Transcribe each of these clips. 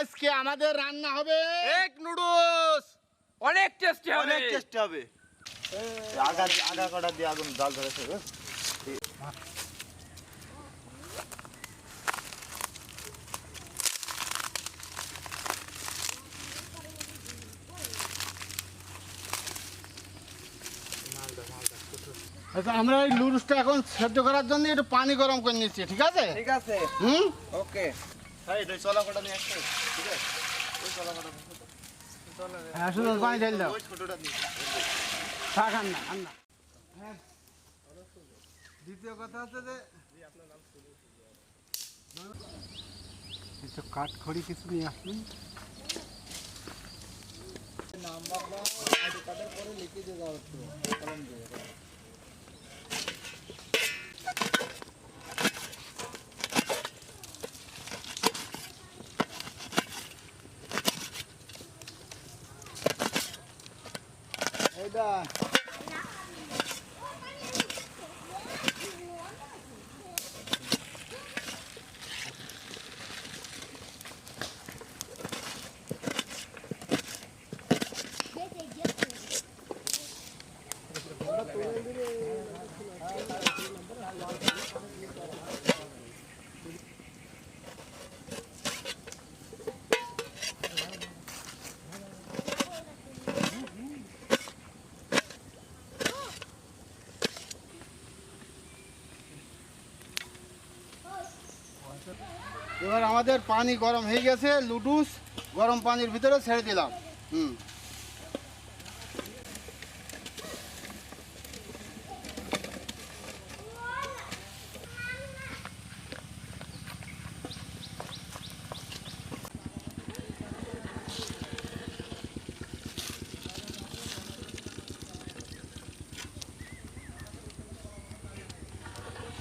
আজকে আমাদের রান্না হবে এক নুডলস অনেক টেস্টি হবে অনেক টেস্টি হবে আগা কটা দিয়ে আগুন জাল ধরেছে আচ্ছা আমরা এই নুডলসটা এখন সেদ্ধ করার জন্য একটু পানি গরম করে নিচ্ছি ঠিক আছে ঠিক আছে ওকে এই দুই চলা কটা নিয়ে আসছে ঠিক আছে ওই চলা কটা হ্যাঁ শুধু পানি ঢেলে দাও ওই ছোটটা নিয়ে খান না হ্যাঁ দ্বিতীয় কথা হচ্ছে যে কিছু কাঠ খড়ি কিছু নিয়ে আসুন এইটা এবার আমাদের পানি গরম হয়ে গেছে নুডলস গরম পানির ভিতরে ছেড়ে দিলাম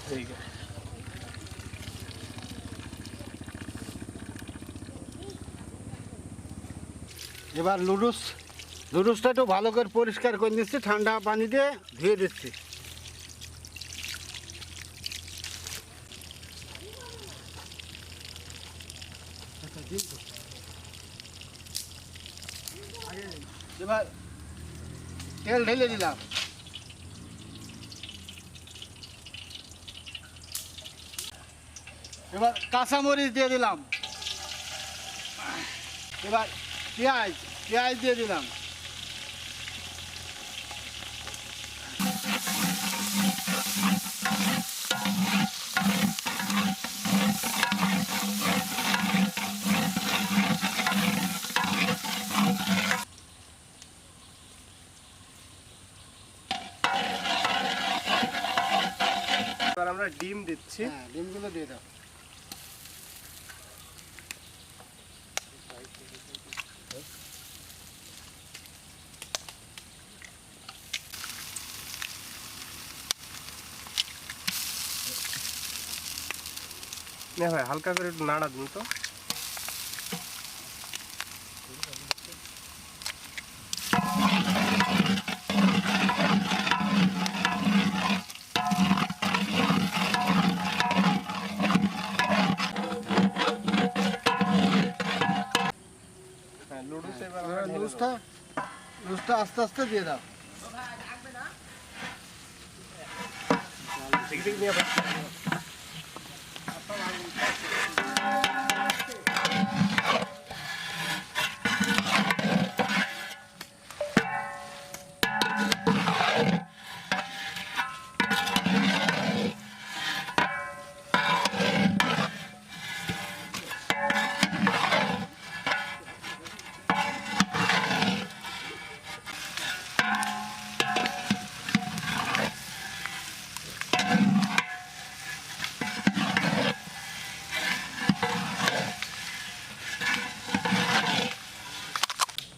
ঠিক আছে এবার নুডলসটা একটু ভালো করে পরিষ্কার করে নিচ্ছি ঠান্ডা পানি দিয়ে ধুয়ে দিচ্ছি এবার তেল ঢেলে দিলাম এবার কাঁচামরিচ দিয়ে দিলাম এবার পেঁয়াজ দিয়ে দিলাম এবার আমরা ডিম দিচ্ছি হ্যাঁ ডিমগুলো দিয়ে দাও না ভাই হালকা করে একটু নাড়া দিন তো নুডলসটা আস্তে আস্তে দিয়ে দাও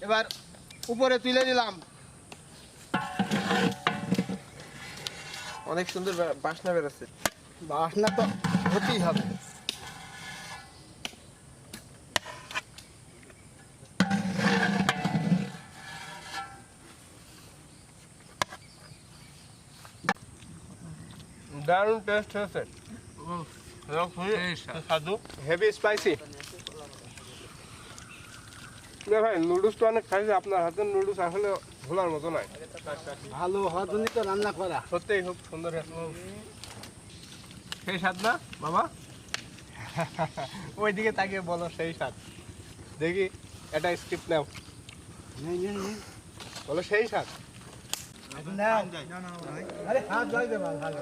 এবার উপরে তুলে দিলাম অনেক সুন্দর বাসনা বেরোচ্ছে বাসনা তো হতেই হবে দারুণ টেস্ট হয়েছে সাধু হেভি স্পাইসি না ভাই নুডলস তো অনেক খাইছে, আপনার হাতের নুডলস আসলে ভোলার মতো নয়। ভালো হওয়ার জন্য তো রান্না করা। সত্যিই খুব সুন্দর হয়েছে। সেই স্বাদ না বাবা? ওইদিকে তাকিয়ে বলো সেই স্বাদ। দেখি এটা স্ক্রিপ্ট নাও, নেই নেই নেই। বলো সেই স্বাদ। আরে হাত ধুয়ে দে ভালো।